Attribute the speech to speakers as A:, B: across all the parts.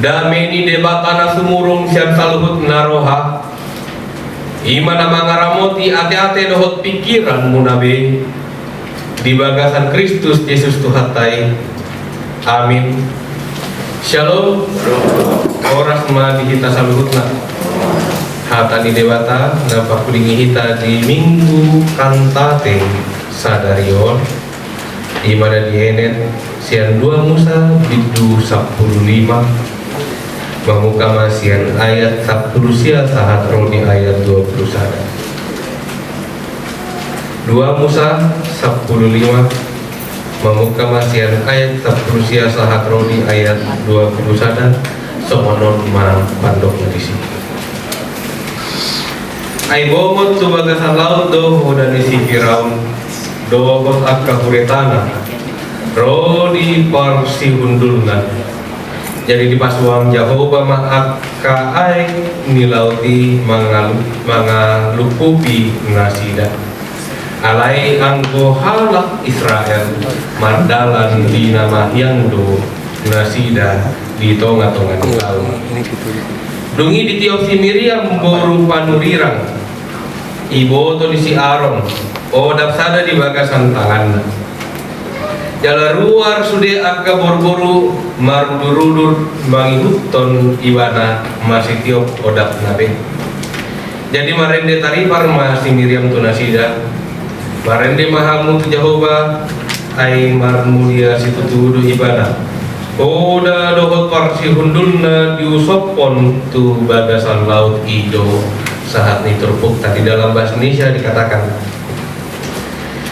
A: dameni debatana sumurung sian saluhut naroha imana mangaramoti ate-ate dohot pikiran munabe di bagasan Kristus Yesus Tuhatai. Amin. Shalom. Oras ma dihita saluhutna hatani dewata napa kulingi hita di minggu kantate sadarion imana dienet sian 2 Musa bidu 15 Mamuka masian ayat 10 sia sahat roni ayat 21 2 Musa 10:5 Mamuka masian ayat 10 sia sahat roni ayat 21 somonon ma pandok di sini. Ai bomot tu bagasan laut do hodani si Firaun do bot akka huretana rodi parsi hundulna. Jadi di pasuang Jehovah maka ai nilauti mangalupupi nasida alai anggo halak Israel mardalan di nama yangdo nasida di tonga-tongan laut dungi di tiok si Miriam boru panurirang ibo to si Aaron odap sada di bagasan tangan jala luar sude akka boru-boru marudur-udur mangihuton ibana masih tiop odap nabe. Jadi marende taripar masih Miriam tunasida marende mahamu tu Jehovah ai marmulia situ tudu ibana oda dohot parsi hundulna diusopon tu bagasan laut ijo saat niturpuk tadi dalam bahasa Indonesia dikatakan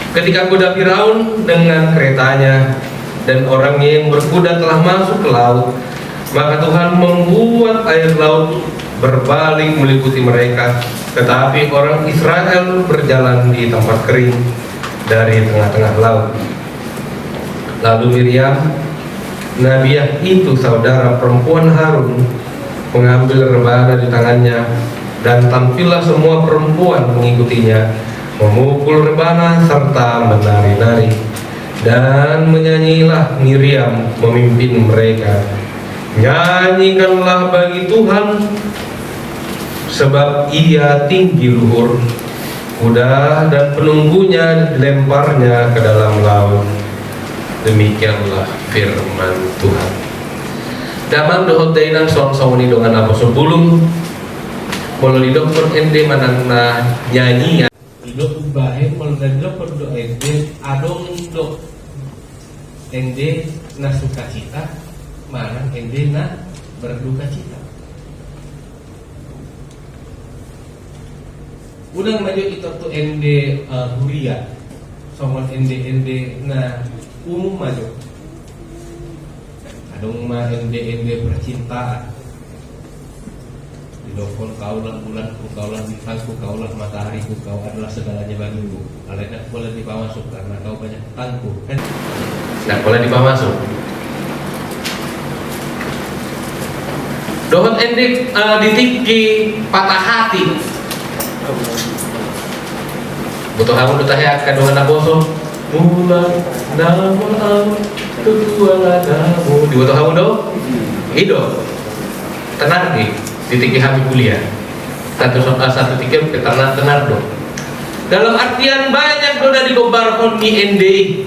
A: ketika kuda Firaun dengan keretanya dan orangnya yang berkuda telah masuk ke laut, maka Tuhan membuat air laut berbalik meliputi mereka, tetapi orang Israel berjalan di tempat kering dari tengah-tengah laut. Lalu Miriam, Nabiah itu saudara perempuan Harun, mengambil rebana di tangannya dan tampillah semua perempuan mengikutinya memukul rebana serta menari-nari dan menyanyilah Miriam memimpin mereka. Nyanyikanlah bagi Tuhan sebab ia tinggi luhur, kuda dan penunggunya dilemparnya ke dalam laut. Demikianlah firman Tuhan. Damang dohot dainan song-song ni dengan apa sebelum kalau di dokter ende manangna nyanyi do bahe melda do ende adong do ende na sukacita marang ende na berduka cita. Udang maju itu tuh ende huria somon ende na umum maju adong mah ende percintaan dokon kaulah bulanku, kaulah bintangku, kaulah matahariku, kau adalah segalanya bagiku. Kalau tidak boleh dipamasuk karena kau banyak tangku. Tidak boleh dipamasuk. Dohot endik ditiki patah hati. Butuh kamu dutah ya kadohan naboso. Mulan namun am kedua ladamu. Dibutuh kamu do? Ido. Tenang nih. Titik kami kuliah satu tiket tenar dong. Dalam artian banyak do dari gobar koni ende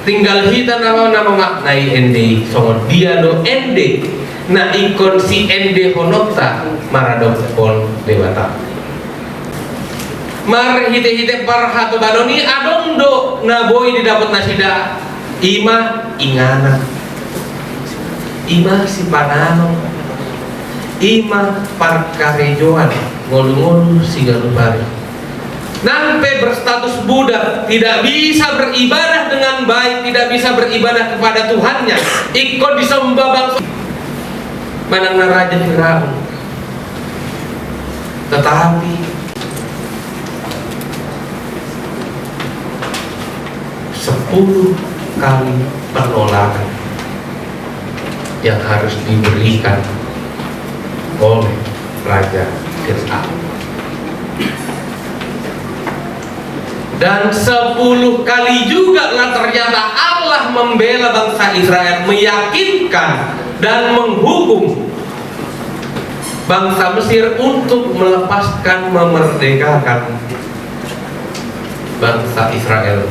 A: tinggal hita nama maknai ende songon dia do ende na ikon si ende honota maradok pon dewata mar hite parhatu badoni adong do na boy didapat nasida ima ingana ima si panano ima parkarejoan ngolu-ngolu sigalubari nampe berstatus budak, tidak bisa beribadah dengan baik, tidak bisa beribadah kepada Tuhannya, ikut disembah bangsa manang Raja Firaun. Tetapi 10 kali penolakan yang harus diberikan oleh Raja Firaun. Dan 10 kali juga lah ternyata Allah membela bangsa Israel, meyakinkan dan menghukum bangsa Mesir untuk melepaskan, memerdekakan bangsa Israel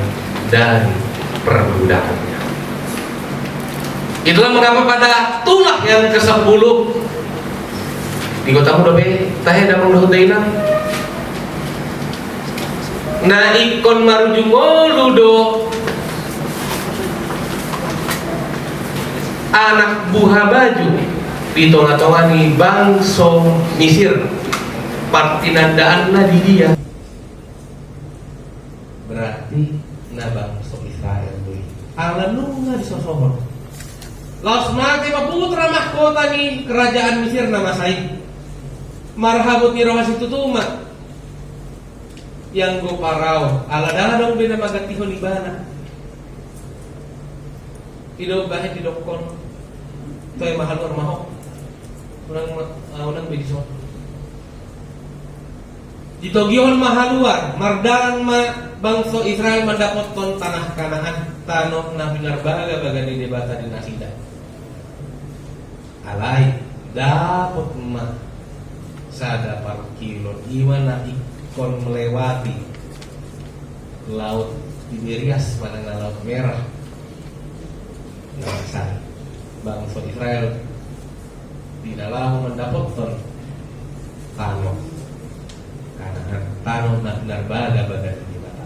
A: dari perbudakannya. Itulah mengapa pada tulah yang ke-10 di kota Mudobe tahe damang dohutaina na ikon marujungoludo anak buah baju di tonga-tongani bangso Mesir partinandaan na di dia berarti na bangso Israel doi ala nunga di sosohon laos mati paputra mahkota ni kerajaan Mesir nama Said marhabut ni rohas itu tumat yang go parao ala dala dong bina magatihon ibana ido bahe di dokon toy mahal mahok unang bedison ditogihon mahaluar mardalan ma bangso Israel mendapat ton tanah Kanaan tanah na pinarbaga baga di debata di nasida alai dapat ma sada par kilo iwana ikon melewati laut Tiberias pada laut merah nasa bangsa Israel di dalam mendapat ton tanah Kanaan tanah na pinarbaga baga di debata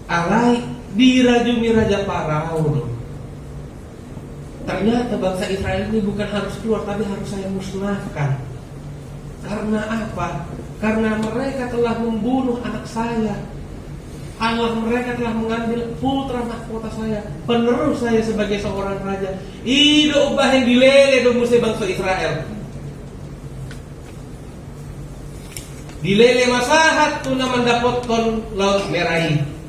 A: alai dirajumi Raja Parao. Ternyata bangsa Israel ini bukan harus keluar, tapi harus saya musnahkan. Karena apa? Karena mereka telah membunuh anak saya. Allah mereka telah mengambil putra mahkota saya, penerus saya sebagai seorang raja. Ido ubah yang dilele do musuh bangsa Israel. Dilele masahat tuna mendapat ton laut merahi.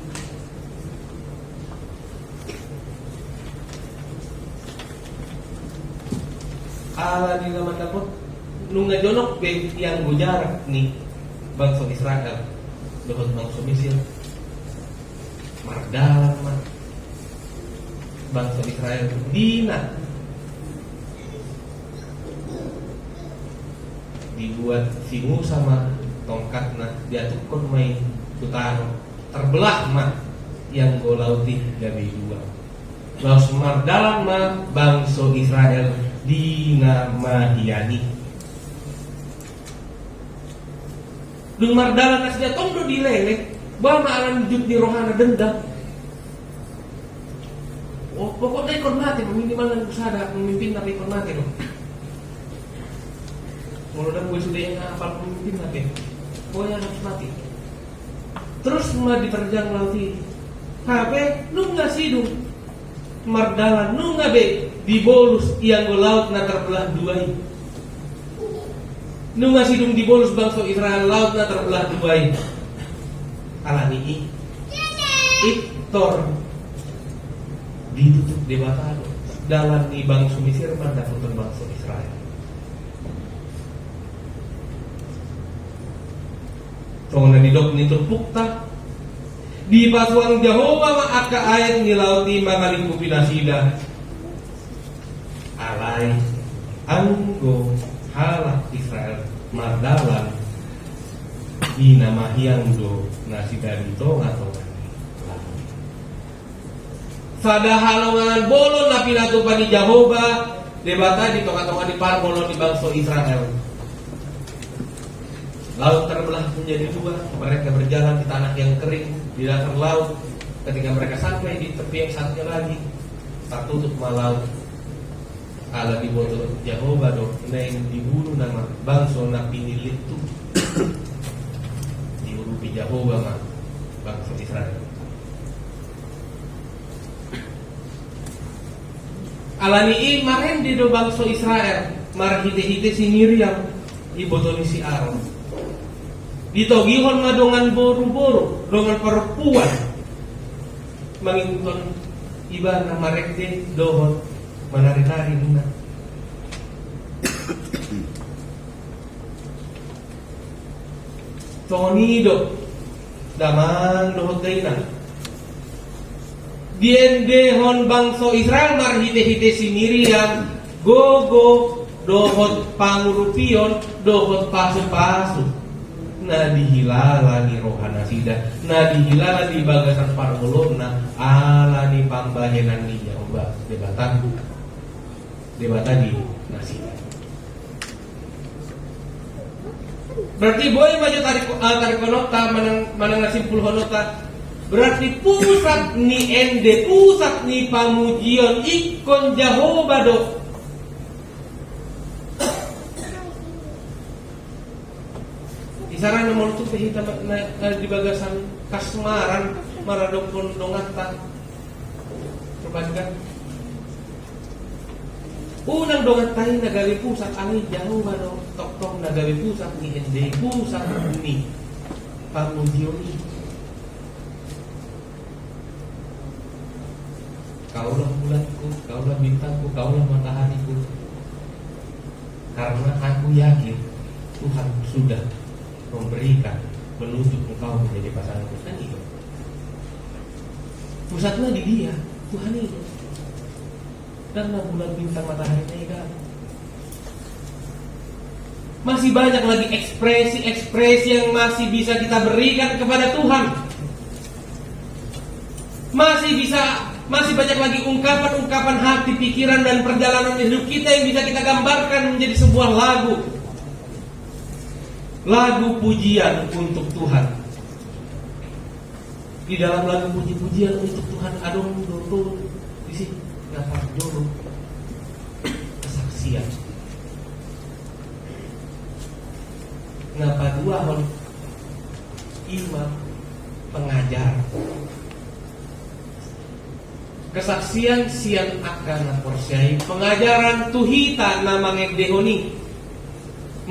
A: Ala di nama dapat nunga jonok be yang gujarak nih bangsa Israel dohot bangsa Mesir mardalan mah bangsa Israel dina dibuat singu sama tongkatna diatukon main tutaro terbelah mah yang golauti dari dua laos mardalan mah bangsa Israel dina mahiyani dung mardalan aslia tongdo dilele ba maalan jud di rohana dendam oh pokoknya ikon mati minimal nang usada memimpin tapi ikon mati dong mulai gue sudah yang apal pemimpin mati pokoknya harus mati terus mah diterjang lauti HP lu nggak sidung mardalan nu nggak be dibolus yang go laut na terbelah duai nu nggak sidung dibolus bangsa Israel laut na terbelah duai alani iktor ditutup debata dalam di bangsa Mesir pada putar bangsa Israel tong na didok ni turpukta di pasuang Jehovah maka ayat ni lauti mangalingkupi nasida alai anggo halak Israel mardalan ina mahiangdo nasida dito ngato sada halongan bolon na pinatupan ni Jehovah debata di tonga-tonga di parbolon di bangsa Israel laut terbelah menjadi dua mereka berjalan di tanah yang kering di dasar laut ketika mereka sampai di tepi yang satunya lagi tertutup laut ala di botol Jehovah do neng dibunuh nama bangsa napi itu diurupi Jehovah mah bangsa Israel alani maren di do bangsa Israel marhite-hite si Miriam di botol si Aaron ditogihon nga dongan boro-boro dongan perempuan manginton iba na marekde dohon manari-nari nuna tonido damang dohot day na diendehon bangsa Israel marhite-hite si Miriam gogo dohot pangurupion dohot pasu-pasu na dihilala ni rohana sida na dihilala di bagasan parmulona ala ni pambahenan ni Jawa debata di nasida. Berarti boy maju tarik nota manang nasimpul honota. Berarti pusat ni ende, pusat ni pamujian ikon Jehovah do. Isaran nomor tu kita di bagasan kasmaran maradokon dongata. Perbankan. Unang dongatai nagawi pusat ani Jehovah do. Tok nagawi pusat ni ende, pusat ni pamujian ni. Kaulah bulanku, kaulah bintangku, kaulah matahariku. Karena aku yakin Tuhan sudah memberikan menunjuk engkau menjadi pasanganku. Kan itu. Pusatnya di Dia, Tuhan itu. Karena bulan bintang matahari itu. Masih banyak lagi ekspresi-ekspresi yang masih bisa kita berikan kepada Tuhan. Masih banyak lagi ungkapan-ungkapan hati, pikiran, dan perjalanan hidup kita yang bisa kita gambarkan menjadi sebuah lagu. Lagu pujian untuk Tuhan. Di dalam lagu puji-pujian untuk Tuhan adong dulu di sini dapat dulu kesaksian. Ngapa dua hon imam pengajar. Kesaksian siang akan porsiai pengajaran tuhita nama ngedehoni.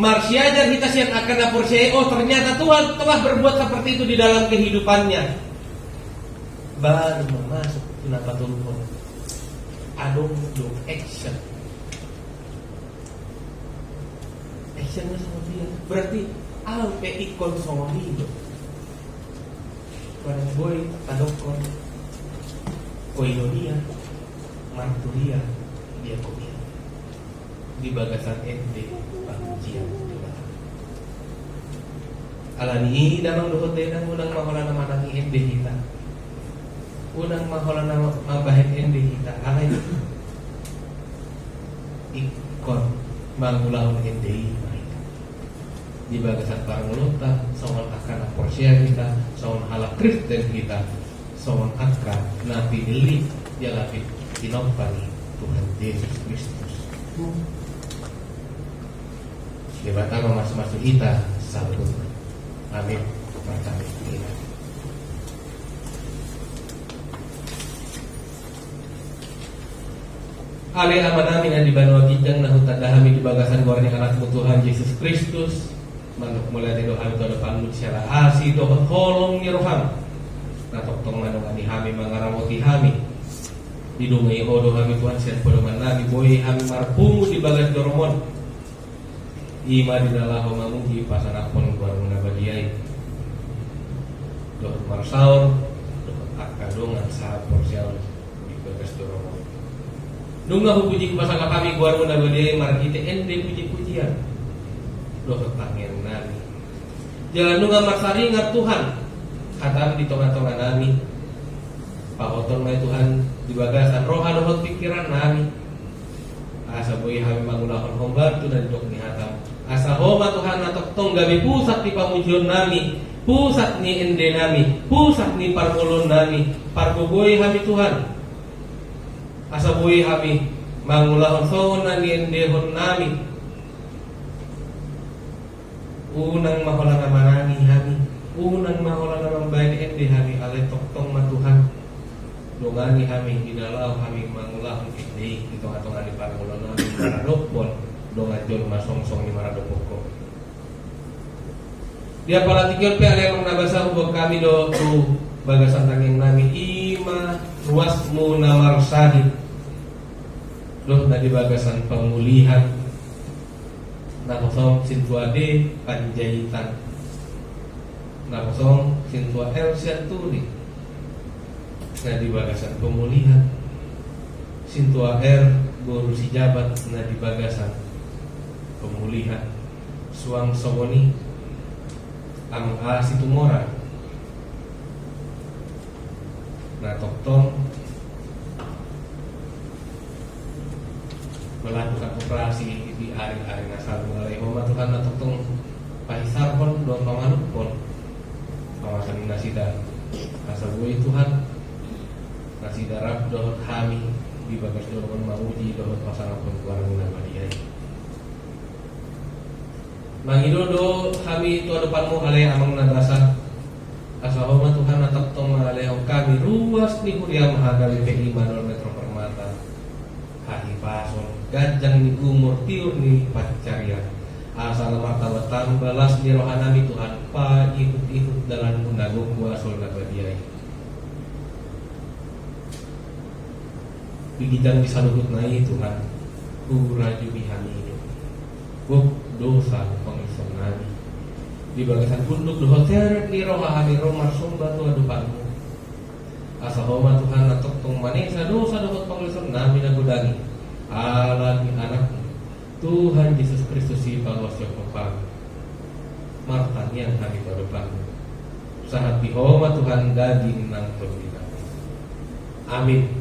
A: Marsiajar kita siang akan porsiai. Oh ternyata Tuhan telah berbuat seperti itu di dalam kehidupannya. Baru masuk kenapa turun. Adong do action. Actionnya sama dia. Berarti alpe ikon sama hidup. Pada boy tadokon. Koinonia, marturia, diakonia di bagasan ente pamujian Tuhan. Alani damang dohot denang unang maholana manang ente kita. Unang maholana mabahen ente kita. Alay ikon mangulahun ente mereka. Di bagasan parangulota, soal akan aporsia kita, soal halak Kristen kita. Soal akan nabi dili jalapit tinopani Tuhan Yesus Kristus. Debata masuk kita salud. Amin. Pertama kita. Ale aman amin di banua kijang nahu tadahami di bagasan goreng anakmu Tuhan Yesus Kristus. Manuk mulai dari doa itu depan secara asih doa tolong ni roham. Natok tong manong ani hami mangaramoti hami didungai hodo hami Tuhan sian podoman nabi boy hami marpungu di bagas doromon ima di dalaho mamuhi pasanapon kuar menabadiai doh marsaon doh akadongan saat porsial di bagas doromon nunga hupuji pasang kami kuar menabadiai markite ende puji-pujian doh tangen nabi jalan nunga marsaringat Tuhan kata di tengah-tengah nami Pak Oton mai Tuhan di bagasan roh adohot pikiran nami asa boy hami mangulahon hombar tu dan dok ni hatam asa homa Tuhan natok tong gabi pusat di pamujion nami pusat ni ende nami pusat ni parmulon nami parboboy hami Tuhan asa boy hami mangulahon sona ni ende hon nami unang maholang manangi hami unang maholang namang bayan ende hami alay toktong matuhan dongani hami didalau hami mangulahon ende di tengah-tengah di parmulon nami maradokpon dongajon masongsong ni maradokpoko dia pala tikil pe alay mang nabasa hubog kami do tu bagasan tanging nami ima ruasmu namarsadi doh na di bagasan pemulihan nakosong sintuade panjaitan nakosong sintua el sianturi na di bagasan pemulihan, sintua guru si jabat na di bagasan pemulihan, suang sogoni ang situmora na toktong melakukan operasi di hari-hari nasal mulai Tuhan na toktong pahisar pon don pamanut pon pawasan nasida asal gue Tuhan nasida rab dohot hami di bagas dohon mauji dohot pasangan pengkuaran nama dia mangidodo kami itu depanmu alay amang nadrasah asal Tuhan na toktong malalehong kami ruas ni Kuria Mahagali Imanol Metro Permata Hahi Pason gajang ni umur tiur ni pacarian asal martabatan balas ni rohanami Tuhan pa ikut-ikut dalam undagok wasol nabadiay bigidang bisa lukut na Tuhan uraju bihani ini buk dosa pengisom nabi di bagasan punduk dohoter ni rohahami romar sumba tuha depanmu asa homa Tuhan na toktong manisa dosa dohot pengisom nabi na gudangi ala ni anakmu Tuhan Yesus Kristus si pangwasyo pepang martan yang hari ke depanmu sahat bihoma Tuhan daging nang terbina amin.